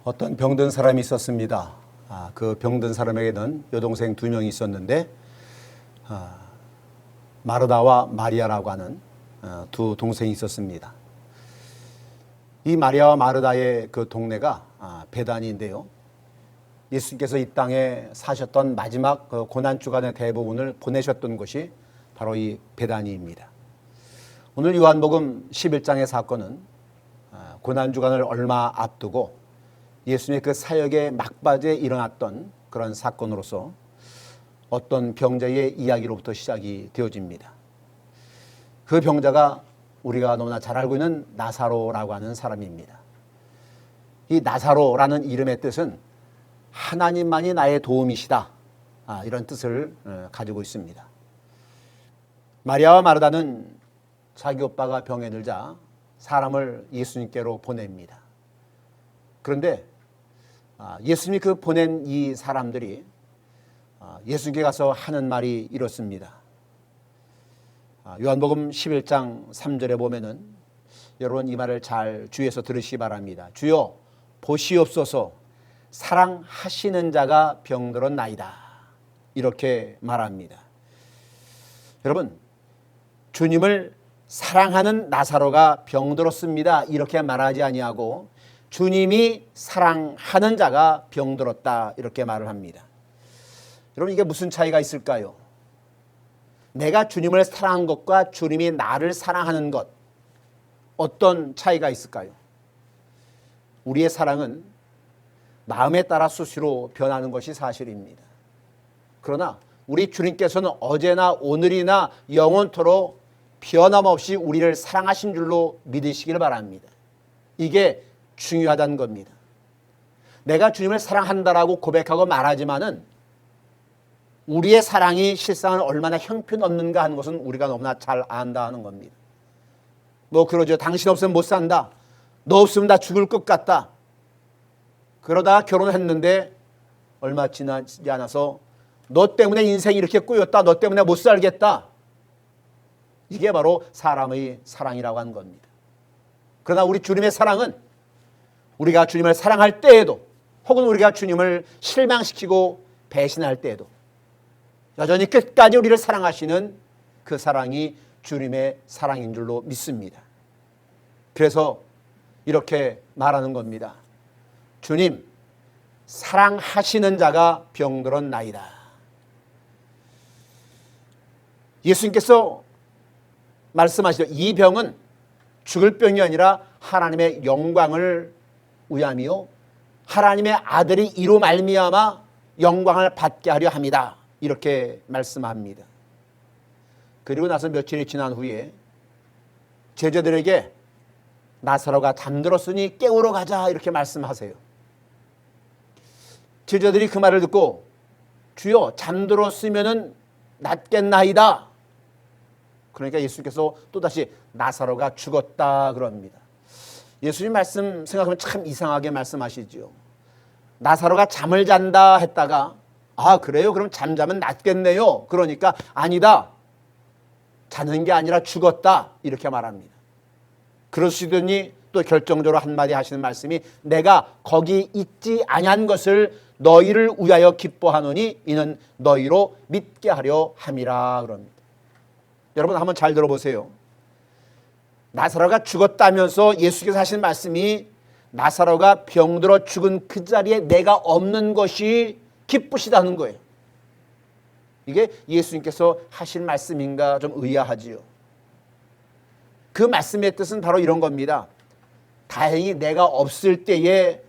어떤 병든 사람이 있었습니다. 그 병든 사람에게는 여동생 2명이 있었는데 마르다와 마리아라고 하는 두 동생이 있었습니다. 이 마리아와 마르다의 그 동네가 베다니인데요. 예수님께서 이 땅에 사셨던 마지막 그 고난주간의 대부분을 보내셨던 곳이 바로 이 베다니입니다. 오늘 요한복음 11장의 사건은 고난주간을 얼마 앞두고 예수님의 그 사역의 막바지에 일어났던 그런 사건으로서 어떤 병자의 이야기로부터 시작이 되어집니다. 그 병자가 우리가 너무나 잘 알고 있는 나사로라고 하는 사람입니다. 이 나사로라는 이름의 뜻은 하나님만이 나의 도움이시다, 이런 뜻을 가지고 있습니다. 마리아와 마르다는 자기 오빠가 병에 들자 사람을 예수님께로 보냅니다. 그런데 예수님이 그 보낸 이 사람들이 예수님께 가서 하는 말이 이렇습니다. 요한복음 11장 3절에 보면은, 여러분 이 말을 잘 주의해서 들으시기 바랍니다. 주여 보시옵소서, 사랑하시는 자가 병들었나이다, 이렇게 말합니다. 여러분, 주님을 사랑하는 나사로가 병들었습니다, 이렇게 말하지 아니하고 주님이 사랑하는 자가 병들었다, 이렇게 말을 합니다. 여러분, 이게 무슨 차이가 있을까요? 내가 주님을 사랑한 것과 주님이 나를 사랑하는 것, 어떤 차이가 있을까요? 우리의 사랑은 마음에 따라 수시로 변하는 것이 사실입니다. 그러나 우리 주님께서는 어제나 오늘이나 영원토록 변함없이 우리를 사랑하신 줄로 믿으시길 바랍니다. 이게 중요하다는 겁니다. 내가 주님을 사랑한다라고 고백하고 말하지만은 우리의 사랑이 실상은 얼마나 형편없는가 하는 것은 우리가 너무나 잘 안다 하는 겁니다. 뭐 그러죠. 당신 없으면 못 산다. 너 없으면 나 죽을 것 같다. 그러다 결혼했는데 얼마 지나지 않아서 너 때문에 인생이 이렇게 꼬였다. 너 때문에 못 살겠다. 이게 바로 사람의 사랑이라고 하는 겁니다. 그러나 우리 주님의 사랑은 우리가 주님을 사랑할 때에도, 혹은 우리가 주님을 실망시키고 배신할 때에도 여전히 끝까지 우리를 사랑하시는 그 사랑이 주님의 사랑인 줄로 믿습니다. 그래서 이렇게 말하는 겁니다. 주님, 사랑하시는 자가 병들었나이다. 예수님께서 말씀하시죠. 이 병은 죽을 병이 아니라 하나님의 영광을 위함이요, 하나님의 아들이 이로 말미암아 영광을 받게 하려 함이다, 이렇게 말씀합니다. 그리고 나서 며칠이 지난 후에 제자들에게 나사로가 잠들었으니 깨우러 가자, 이렇게 말씀하세요. 제자들이 그 말을 듣고 주여 잠들었으면 낫겠나이다. 그러니까 예수님께서 또다시 나사로가 죽었다 그럽니다. 예수님 말씀 생각하면 참 이상하게 말씀하시죠. 나사로가 잠을 잔다 했다가 그래요? 그럼 잠자면 낫겠네요. 그러니까 아니다, 자는 게 아니라 죽었다, 이렇게 말합니다. 그러시더니 또 결정적으로 한마디 하시는 말씀이, 내가 거기 있지 아니한 것을 너희를 위하여 기뻐하노니 이는 너희로 믿게 하려 함이라 그럽니다. 여러분 한번 잘 들어보세요. 나사로가 죽었다면서 예수께서 하신 말씀이 나사로가 병들어 죽은 그 자리에 내가 없는 것이 기쁘시다는 거예요. 이게 예수님께서 하신 말씀인가 좀 의아하지요. 그 말씀의 뜻은 바로 이런 겁니다. 다행히 내가 없을 때에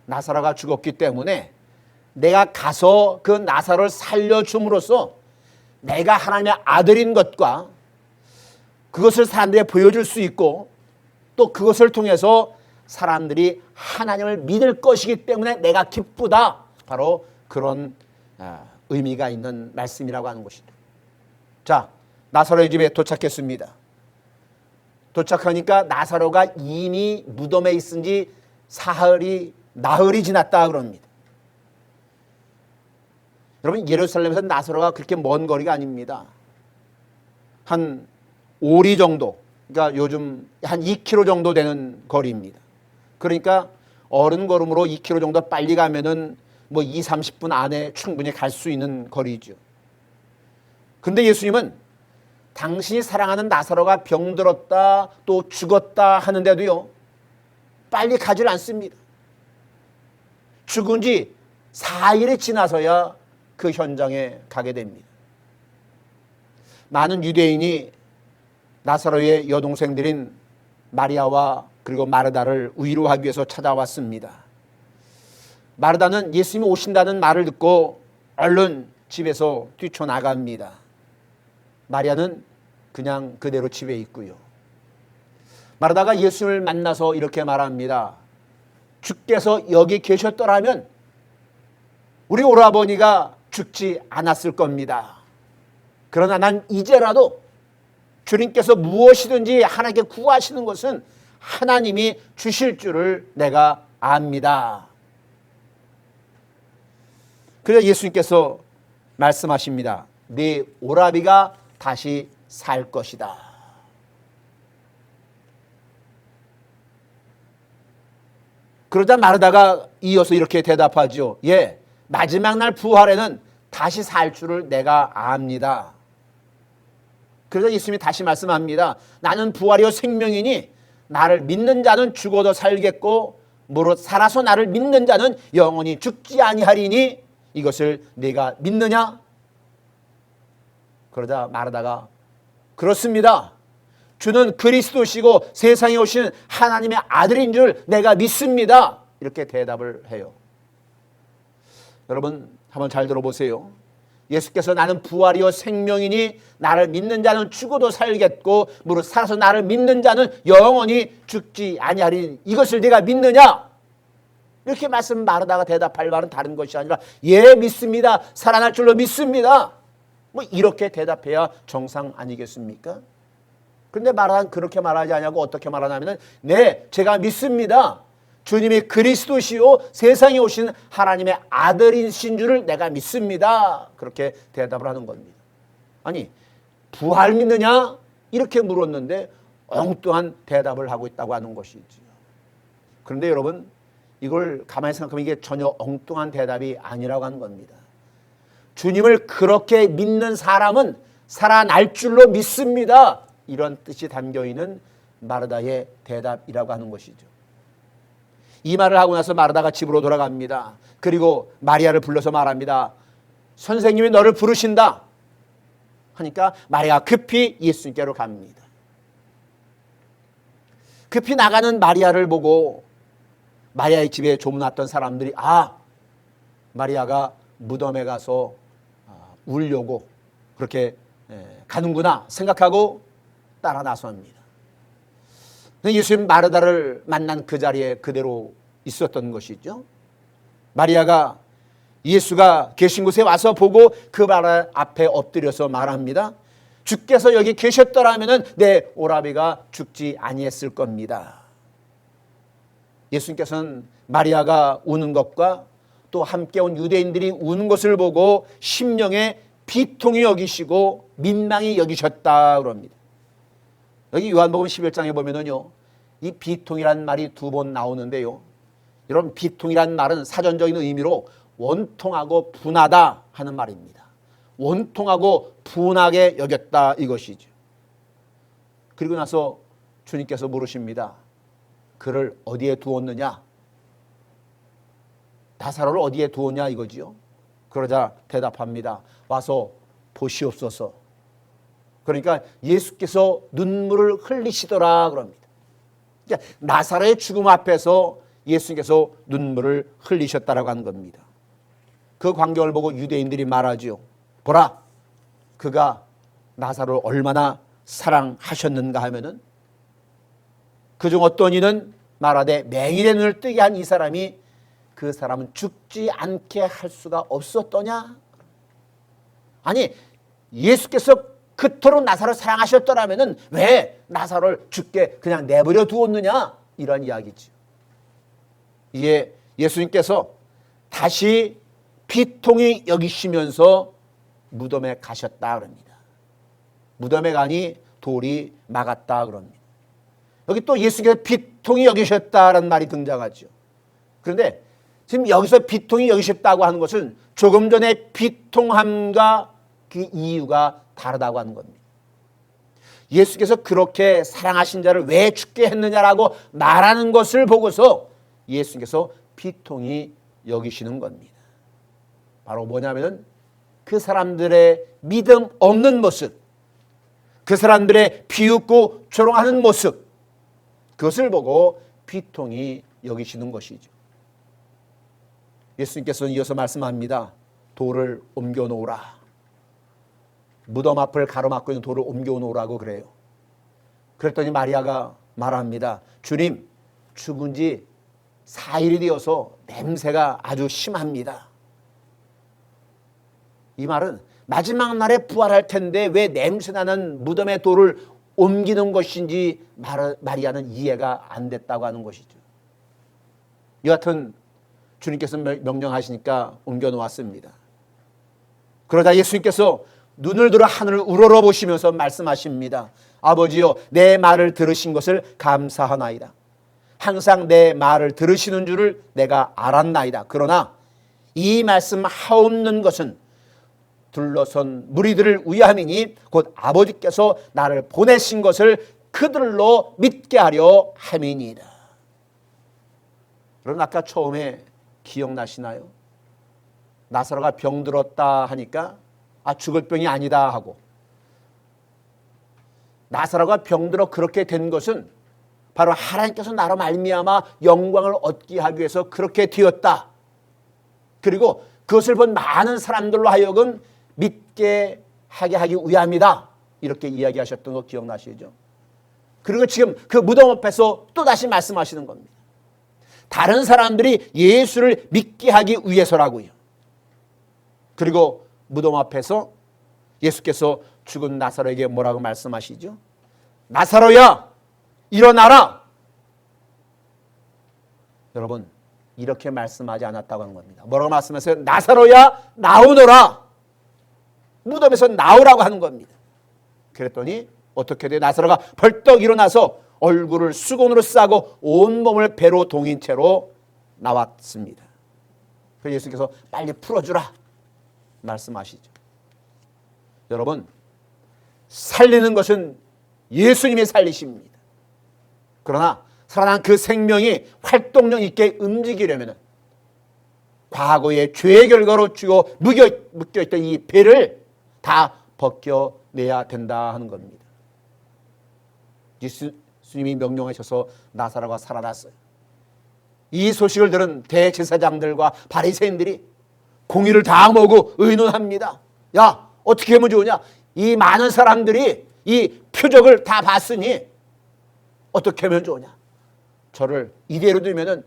나사로가 죽었기 때문에 내가 가서 그 나사로를 살려줌으로써 내가 하나님의 아들인 것과 그것을 사람들에게 보여줄 수 있고, 또 그것을 통해서 사람들이 하나님을 믿을 것이기 때문에 내가 기쁘다, 바로 그런 의미가 있는 말씀이라고 하는 것입니다. 자, 나사로의 집에 도착했습니다. 도착하니까 나사로가 이미 무덤에 있은 지 나흘이 지났다 그럽니다. 여러분, 예루살렘에서 나사로가 그렇게 먼 거리가 아닙니다. 한 오리 정도, 그러니까 요즘 한 2km 정도 되는 거리입니다. 그러니까 어른 걸음으로 2km 정도 빨리 가면은 뭐 2, 30분 안에 충분히 갈 수 있는 거리죠. 근데 예수님은 당신이 사랑하는 나사로가 병들었다 또 죽었다 하는데도요, 빨리 가질 않습니다. 죽은 지 4일이 지나서야 그 현장에 가게 됩니다. 많은 유대인이 나사로의 여동생들인 마리아와 그리고 마르다를 위로하기 위해서 찾아왔습니다. 마르다는 예수님이 오신다는 말을 듣고 얼른 집에서 뛰쳐나갑니다. 마리아는 그냥 그대로 집에 있고요. 마르다가 예수님을 만나서 이렇게 말합니다. 주께서 여기 계셨더라면 우리 오라버니가 죽지 않았을 겁니다. 그러나 난 이제라도 주님께서 무엇이든지 하나님께 구하시는 것은 하나님이 주실 줄을 내가 압니다. 그래서 예수님께서 말씀하십니다. 네 오라비가 다시 살 것이다. 그러자 마르다가 이어서 이렇게 대답하죠. 예, 마지막 날 부활에는 다시 살 줄을 내가 압니다. 그래서 예수님이 다시 말씀합니다. 나는 부활이요 생명이니 나를 믿는 자는 죽어도 살겠고 무릇 살아서 나를 믿는 자는 영원히 죽지 아니하리니 이것을 네가 믿느냐? 그러자 마르다가 그렇습니다. 주는 그리스도시고 세상에 오신 하나님의 아들인 줄 내가 믿습니다. 이렇게 대답을 해요. 여러분 한번 잘 들어보세요. 예수께서 나는 부활이요 생명이니 나를 믿는 자는 죽어도 살겠고 무릇 살아서 나를 믿는 자는 영원히 죽지 아니하리니 이것을 네가 믿느냐? 이렇게 말씀 마르다가 대답할 말은 다른 것이 아니라 예 믿습니다. 살아날 줄로 믿습니다. 뭐 이렇게 대답해야 정상 아니겠습니까? 그런데 마르다는 그렇게 말하지 않냐고 어떻게 말하냐면 네 제가 믿습니다. 주님이 그리스도시요 세상에 오신 하나님의 아들이신 줄을 내가 믿습니다. 그렇게 대답을 하는 겁니다. 아니 부활 믿느냐? 이렇게 물었는데 엉뚱한 대답을 하고 있다고 하는 것이죠. 그런데 여러분 이걸 가만히 생각하면 이게 전혀 엉뚱한 대답이 아니라고 하는 겁니다. 주님을 그렇게 믿는 사람은 살아날 줄로 믿습니다. 이런 뜻이 담겨있는 마르다의 대답이라고 하는 것이죠. 이 말을 하고 나서 마르다가 집으로 돌아갑니다. 그리고 마리아를 불러서 말합니다. 선생님이 너를 부르신다 하니까 마리아가 급히 예수님께로 갑니다. 급히 나가는 마리아를 보고 마리아의 집에 조문왔던 사람들이 마리아가 무덤에 가서 울려고 그렇게 가는구나 생각하고 따라 나섭니다. 예수님 마르다를 만난 그 자리에 그대로 있었던 것이죠. 마리아가 예수가 계신 곳에 와서 보고 그 발 앞에 엎드려서 말합니다. 주께서 여기 계셨더라면 내 오라비가 죽지 아니했을 겁니다. 예수님께서는 마리아가 우는 것과 또 함께 온 유대인들이 우는 것을 보고 심령에 비통히 여기시고 민망히 여기셨다 그럽니다. 여기 요한복음 11장에 보면은요, 이 비통이란 말이 2번 나오는데요. 여러분 비통이란 말은 사전적인 의미로 원통하고 분하다 하는 말입니다. 원통하고 분하게 여겼다 이것이죠. 그리고 나서 주님께서 물으십니다. 그를 어디에 두었느냐? 나사로를 어디에 두었냐 이거지요. 그러자 대답합니다. 와서 보시옵소서. 그러니까 예수께서 눈물을 흘리시더라 그럽니다. 그러니까 나사로의 죽음 앞에서 예수님께서 눈물을 흘리셨다라고 하는 겁니다. 그 광경을 보고 유대인들이 말하죠. 보라, 그가 나사로를 얼마나 사랑하셨는가 하면은 그중 어떤 이는 말하되 맹인의 눈을 뜨게 한 이 사람이 그 사람은 죽지 않게 할 수가 없었더냐? 아니 예수께서 그토록 나사로를 사랑하셨더라면 왜 나사로를 죽게 그냥 내버려 두었느냐? 이런 이야기죠. 이에 예수님께서 다시 비통히 여기시면서 무덤에 가셨다 그럽니다. 무덤에 가니 돌이 막았다 그럽니다. 여기 또 예수께서 비통히 여기셨다라는 말이 등장하죠. 그런데 지금 여기서 비통이 여기 싶다고 하는 것은 조금 전에 비통함과 그 이유가 다르다고 하는 겁니다. 예수께서 그렇게 사랑하신 자를 왜 죽게 했느냐라고 말하는 것을 보고서 예수께서 비통이 여기시는 겁니다. 바로 뭐냐면은 그 사람들의 믿음 없는 모습, 그 사람들의 비웃고 조롱하는 모습, 그것을 보고 비통이 여기시는 것이죠. 예수님께서는 이어서 말씀합니다. 돌을 옮겨 놓으라. 무덤 앞을 가로막고 있는 돌을 옮겨 놓으라고 그래요. 그랬더니 마리아가 말합니다. 주님, 죽은 지 4일이 되어서 냄새가 아주 심합니다. 이 말은 마지막 날에 부활할 텐데 왜 냄새나는 무덤의 돌을 옮기는 것인지 마리아는 이해가 안 됐다고 하는 것이죠. 여하튼 주님께서 명령하시니까 옮겨 놓았습니다. 그러자 예수님께서 눈을 들어 하늘을 우러러 보시면서 말씀하십니다. 아버지여, 내 말을 들으신 것을 감사하나이다. 항상 내 말을 들으시는 줄을 내가 알았나이다. 그러나 이 말씀 하옵는 것은 둘러선 무리들을 위함이니 곧 아버지께서 나를 보내신 것을 그들로 믿게 하려 함이니이다. 여러분, 아까 처음에 기억나시나요? 나사로가 병들었다 하니까 죽을 병이 아니다 하고, 나사로가 병들어 그렇게 된 것은 바로 하나님께서 나로 말미암아 영광을 얻게 하기 위해서 그렇게 되었다. 그리고 그것을 본 많은 사람들로 하여금 믿게 하게 하기 위함이다. 이렇게 이야기하셨던 거 기억나시죠? 그리고 지금 그 무덤 앞에서 또 다시 말씀하시는 겁니다. 다른 사람들이 예수를 믿게 하기 위해서라고요. 그리고 무덤 앞에서 예수께서 죽은 나사로에게 뭐라고 말씀하시죠? 나사로야, 일어나라. 여러분, 이렇게 말씀하지 않았다고 하는 겁니다. 뭐라고 말씀하세요? 나사로야, 나오너라. 무덤에서 나오라고 하는 겁니다. 그랬더니 어떻게 돼? 나사로가 벌떡 일어나서 얼굴을 수건으로 싸고 온몸을 배로 동인 채로 나왔습니다. 그래서 예수께서 빨리 풀어주라 말씀하시죠. 여러분, 살리는 것은 예수님이 살리십니다. 그러나 살아난 그 생명이 활동력 있게 움직이려면 과거의 죄의 결과로 죽어 묶여있던 이 배를 다 벗겨내야 된다 하는 겁니다. 예수님이 명령하셔서 나사로가 살아났어요. 이 소식을 들은 대제사장들과 바리새인들이 공의를 다 모으고 의논합니다. 야, 어떻게 하면 좋으냐? 이 많은 사람들이 이 표적을 다 봤으니 어떻게 하면 좋으냐? 저를 이대로 두면은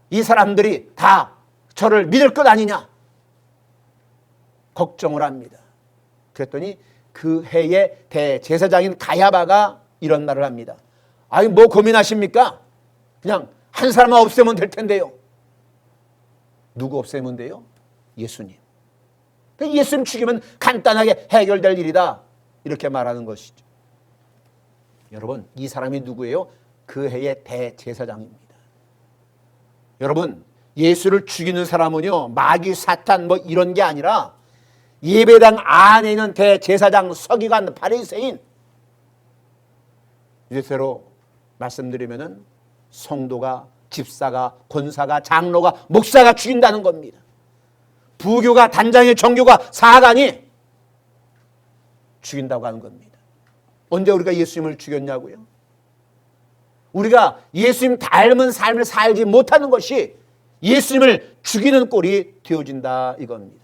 이 사람들이 다 저를 믿을 것 아니냐? 걱정을 합니다. 그랬더니 그 해의 대제사장인 가야바가 이런 말을 합니다. 아니, 뭐 고민하십니까? 그냥 한 사람만 없애면 될 텐데요. 누구 없애면 돼요? 예수님. 예수님 죽이면 간단하게 해결될 일이다. 이렇게 말하는 것이죠. 여러분, 이 사람이 누구예요? 그 해의 대제사장입니다. 여러분, 예수를 죽이는 사람은요, 마귀, 사탄 뭐 이런 게 아니라 예배당 안에 있는 대제사장, 서기관, 바리새인. 이제대로 말씀드리면은 성도가, 집사가, 권사가, 장로가, 목사가 죽인다는 겁니다. 부교가, 단장의 정교가, 사관이 죽인다고 하는 겁니다. 언제 우리가 예수님을 죽였냐고요? 우리가 예수님 닮은 삶을 살지 못하는 것이 예수님을 죽이는 꼴이 되어진다 이겁니다.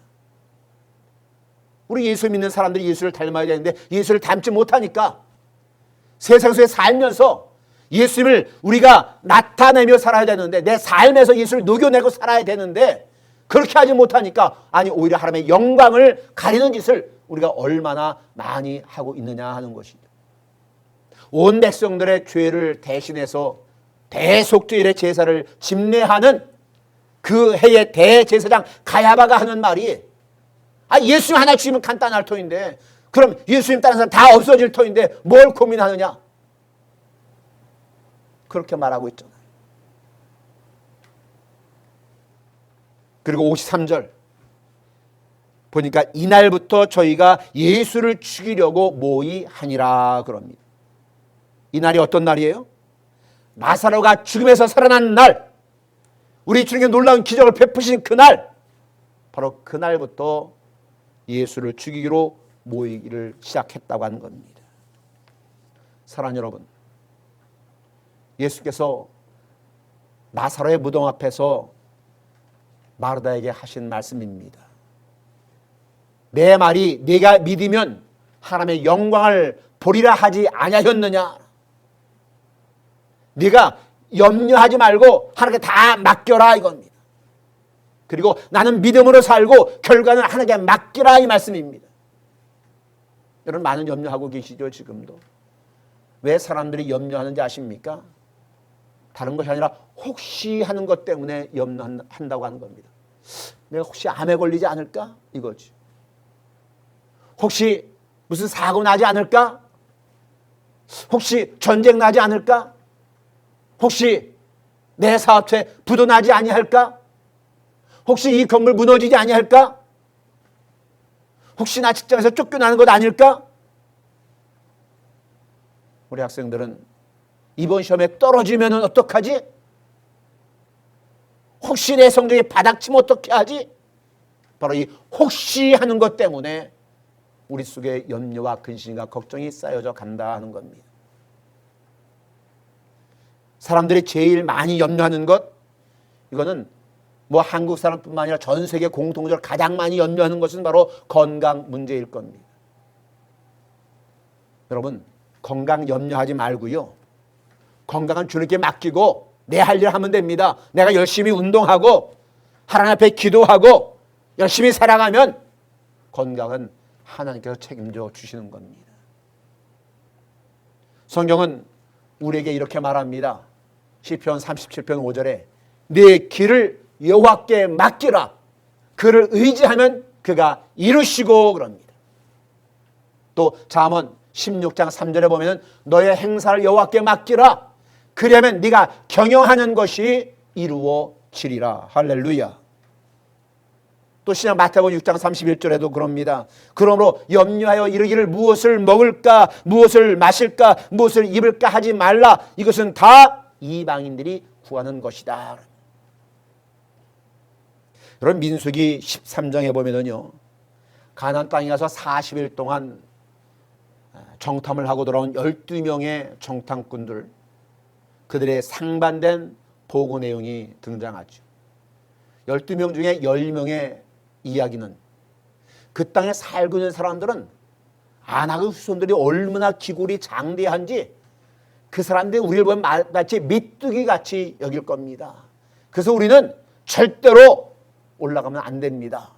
우리 예수 믿는 사람들이 예수를 닮아야 되는데 예수를 닮지 못하니까 세상 속에 살면서 예수님을 우리가 나타내며 살아야 되는데, 내 삶에서 예수를 녹여내고 살아야 되는데 그렇게 하지 못하니까, 아니 오히려 하나님의 영광을 가리는 짓을 우리가 얼마나 많이 하고 있느냐 하는 것이죠. 온 백성들의 죄를 대신해서 대속죄일의 제사를 집례하는 그 해의 대제사장 가야바가 하는 말이, 예수님 하나 죽이면 간단할 터인데, 그럼 예수님 다른 사람 다 없어질 터인데 뭘 고민하느냐? 그렇게 말하고 있잖아요. 그리고 53절 보니까 이날부터 저희가 예수를 죽이려고 모의하니라 그럽니다. 이날이 어떤 날이에요? 나사로가 죽음에서 살아난 날, 우리 주님의 놀라운 기적을 베푸신 그날, 바로 그날부터 예수를 죽이기로 모이기를 시작했다고 하는 겁니다. 사랑하는 여러분, 예수께서 나사로의 무덤 앞에서 마르다에게 하신 말씀입니다. 내 말이 네가 믿으면 하나님의 영광을 보리라 하지 아니하였느냐. 네가 염려하지 말고 하나님께 다 맡겨라 이겁니다. 그리고 나는 믿음으로 살고 결과는 하나님께 맡기라 이 말씀입니다. 여러분 많은 염려하고 계시죠 지금도. 왜 사람들이 염려하는지 아십니까? 다른 것이 아니라 혹시 하는 것 때문에 염려한다고 하는 겁니다. 내가 혹시 암에 걸리지 않을까? 이거지. 혹시 무슨 사고 나지 않을까? 혹시 전쟁 나지 않을까? 혹시 내 사업체 부도 나지 아니할까? 혹시 이 건물 무너지지 아니할까? 혹시 나 직장에서 쫓겨나는 것 아닐까? 우리 학생들은 이번 시험에 떨어지면 어떡하지? 혹시 내 성적이 바닥치면 어떻게 하지? 바로 이 혹시 하는 것 때문에 우리 속에 염려와 근심과 걱정이 쌓여져 간다 하는 겁니다. 사람들이 제일 많이 염려하는 것, 이거는 뭐 한국 사람뿐만 아니라 전 세계 공통적으로 가장 많이 염려하는 것은 바로 건강 문제일 겁니다. 여러분, 건강 염려하지 말고요. 건강은 주님께 맡기고 내 할 일 하면 됩니다. 내가 열심히 운동하고 하나님 앞에 기도하고 열심히 살아가면 건강은 하나님께서 책임져 주시는 겁니다. 성경은 우리에게 이렇게 말합니다. 시편 37편 5절에 내 길을 여호와께 맡기라. 그를 의지하면 그가 이루시고 그럽니다. 또 잠언 16장 3절에 보면 너의 행사를 여호와께 맡기라. 그러면 네가 경영하는 것이 이루어지리라. 할렐루야. 또 신약 마태복음 6장 31절에도 그럽니다. 그러므로 염려하여 이르기를 무엇을 먹을까 무엇을 마실까 무엇을 입을까 하지 말라. 이것은 다 이방인들이 구하는 것이다. 여러분 민수기 13장에 보면은요. 가나안 땅에 가서 40일 동안 정탐을 하고 돌아온 12명의 정탐꾼들, 그들의 상반된 보고 내용이 등장하죠. 12명 중에 10명의 이야기는 그 땅에 살고 있는 사람들은 아낙의 후손들이 얼마나 기골이 장대한지 그 사람들이 우리를 보면 마치 메뚜기같이 여길 겁니다. 그래서 우리는 절대로 올라가면 안 됩니다.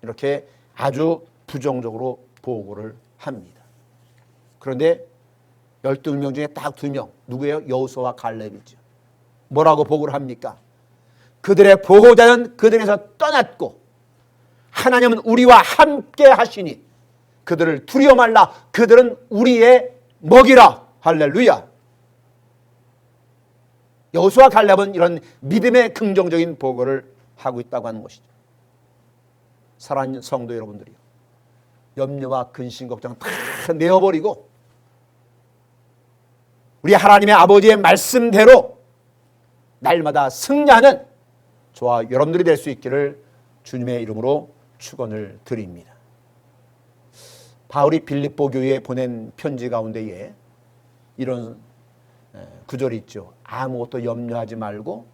이렇게 아주 부정적으로 보고를 합니다. 그런데 12명 중에 딱 2명, 누구예요? 여호수아와 갈렙이죠. 뭐라고 보고를 합니까? 그들의 보호자는 그들에서 떠났고 하나님은 우리와 함께 하시니 그들을 두려워 말라. 그들은 우리의 먹이라. 할렐루야. 여호수아 갈렙은 이런 믿음의 긍정적인 보고를 하고 있다고 하는 것이죠. 사랑하는 성도 여러분들이요, 염려와 근심 걱정 다 내어버리고 우리 하나님의 아버지의 말씀대로 날마다 승리하는 저와 여러분들이 될 수 있기를 주님의 이름으로 축원을 드립니다. 바울이 빌립보 교회에 보낸 편지 가운데에 이런 구절이 있죠. 아무것도 염려하지 말고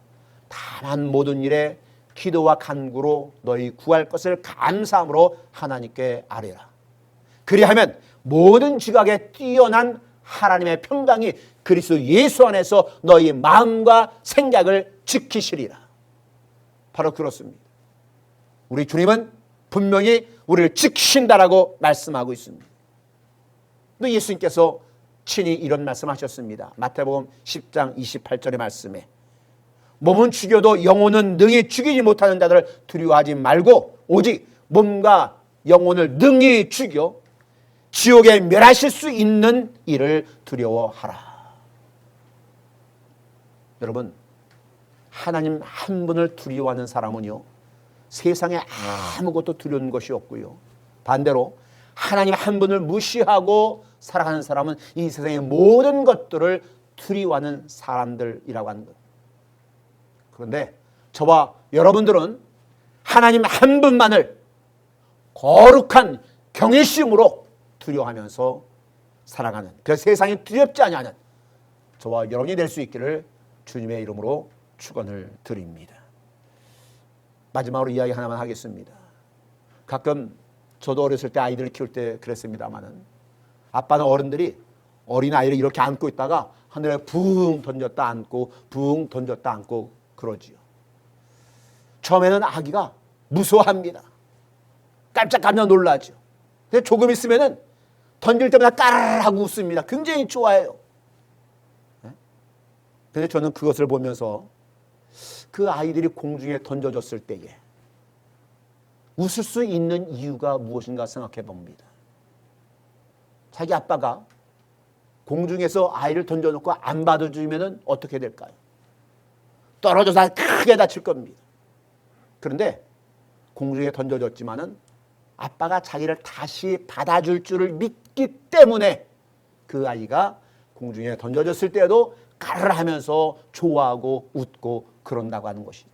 다만 모든 일에 기도와 간구로 너희 구할 것을 감사함으로 하나님께 아뢰라. 그리하면 모든 지각에 뛰어난 하나님의 평강이 그리스도 예수 안에서 너희 마음과 생각을 지키시리라. 바로 그렇습니다. 우리 주님은 분명히 우리를 지키신다라고 말씀하고 있습니다. 또 예수님께서 친히 이런 말씀하셨습니다. 마태복음 10장 28절의 말씀에 몸은 죽여도 영혼은 능히 죽이지 못하는 자들을 두려워하지 말고 오직 몸과 영혼을 능히 죽여 지옥에 멸하실 수 있는 일을 두려워하라. 여러분, 하나님 한 분을 두려워하는 사람은요, 세상에 아무것도 두려운 것이 없고요. 반대로 하나님 한 분을 무시하고 살아가는 사람은 이 세상의 모든 것들을 두려워하는 사람들이라고 하는 것. 그런데 저와 여러분들은 하나님 한 분만을 거룩한 경외심으로 두려워하면서 살아가는, 그래서 세상이 두렵지 아니하는 저와 여러분이 될 수 있기를 주님의 이름으로 축원을 드립니다. 마지막으로 이야기 하나만 하겠습니다. 가끔 저도 어렸을 때 아이들을 키울 때 그랬습니다마는 아빠는 어른들이 어린 아이를 이렇게 안고 있다가 하늘에 붕 던졌다 안고 붕 던졌다 안고 그러지요. 처음에는 아기가 무서워합니다. 깜짝깜짝 놀라죠. 근데 조금 있으면은 던질 때마다 까르르 하고 웃습니다. 굉장히 좋아해요. 그런데 저는 그것을 보면서 그 아이들이 공중에 던져졌을 때에 웃을 수 있는 이유가 무엇인가 생각해 봅니다. 자기 아빠가 공중에서 아이를 던져놓고 안 받아주면 어떻게 될까요? 떨어져서 크게 다칠 겁니다. 그런데 공중에 던져졌지만은 아빠가 자기를 다시 받아줄 줄을 믿기 때문에 그 아이가 공중에 던져졌을 때도 가르르 하면서 좋아하고 웃고 그런다고 하는 것이죠.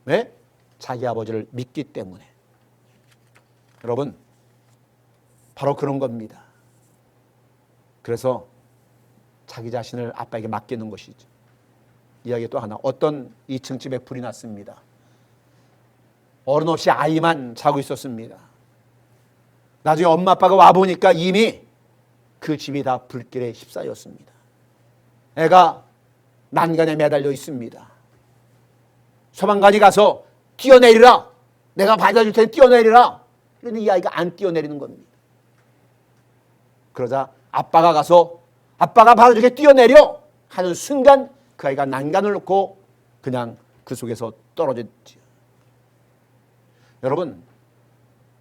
왜? 자기 아버지를 믿기 때문에. 여러분, 바로 그런 겁니다. 그래서 자기 자신을 아빠에게 맡기는 것이죠. 이야기 또 하나. 어떤 2층 집에 불이 났습니다. 어른 없이 아이만 자고 있었습니다. 나중에 엄마 아빠가 와보니까 이미 그 집이 다 불길에 휩싸였습니다. 애가 난간에 매달려 있습니다. 소방관이 가서 뛰어내리라. 내가 받아줄 테니 뛰어내리라. 그런데 이 아이가 안 뛰어내리는 겁니다. 그러자 아빠가 가서 아빠가 받아줄게 뛰어내려 하는 순간 그 아이가 난간을 놓고 그냥 그 속에서 떨어졌지요. 여러분,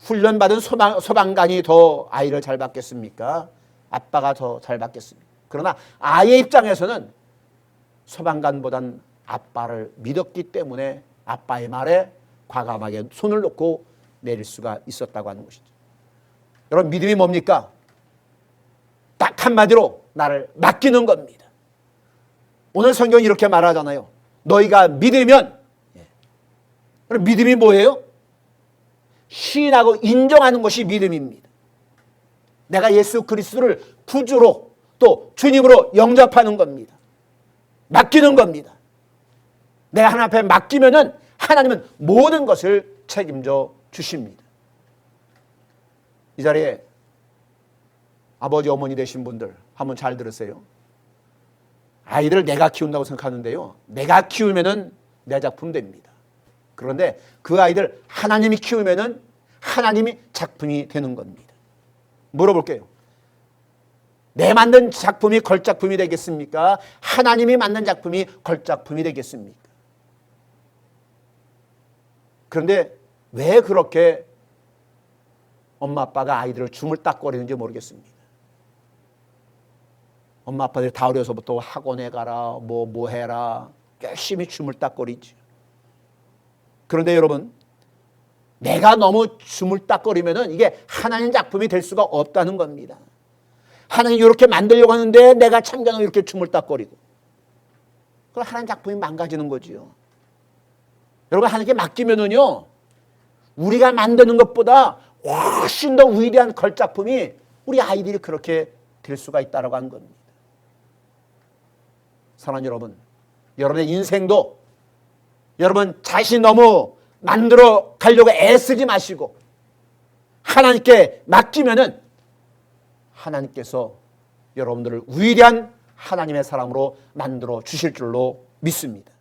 훈련받은 소방관이 더 아이를 잘 받겠습니까? 아빠가 더 잘 받겠습니까? 그러나 아이의 입장에서는 소방관보단 아빠를 믿었기 때문에 아빠의 말에 과감하게 손을 놓고 내릴 수가 있었다고 하는 것이죠. 여러분, 믿음이 뭡니까? 딱 한마디로 나를 맡기는 겁니다. 오늘 성경이 이렇게 말하잖아요. 너희가 믿으면, 그럼 믿음이 뭐예요? 시인하고 인정하는 것이 믿음입니다. 내가 예수 그리스도를 구주로 또 주님으로 영접하는 겁니다. 맡기는 겁니다. 내가 하나님 앞에 맡기면은 하나님은 모든 것을 책임져 주십니다. 이 자리에 아버지 어머니 되신 분들 한번 잘 들으세요. 아이들을 내가 키운다고 생각하는데요, 내가 키우면은 내 작품 됩니다. 그런데 그 아이들 하나님이 키우면은 하나님이 작품이 되는 겁니다. 물어볼게요. 내 만든 작품이 걸작품이 되겠습니까? 하나님이 만든 작품이 걸작품이 되겠습니까? 그런데 왜 그렇게 엄마 아빠가 아이들을 주물딱거리는지 모르겠습니다. 엄마 아빠들이 다 어려서부터 학원에 가라 뭐 해라 열심히 주물딱거리죠. 그런데 여러분, 내가 너무 주물딱거리면은 이게 하나님 작품이 될 수가 없다는 겁니다. 하나님 이렇게 만들려고 하는데 내가 참견하고 이렇게 주물딱거리고, 그럼 하나님 작품이 망가지는 거지요. 여러분, 하나님께 맡기면은요, 우리가 만드는 것보다 훨씬 더 위대한 걸작품이 우리 아이들이 그렇게 될 수가 있다라고 하는 겁니다. 사랑하는 여러분, 여러분의 인생도 여러분 자신 너무 만들어 가려고 애쓰지 마시고 하나님께 맡기면은 하나님께서 여러분들을 위대한 하나님의 사람으로 만들어 주실 줄로 믿습니다.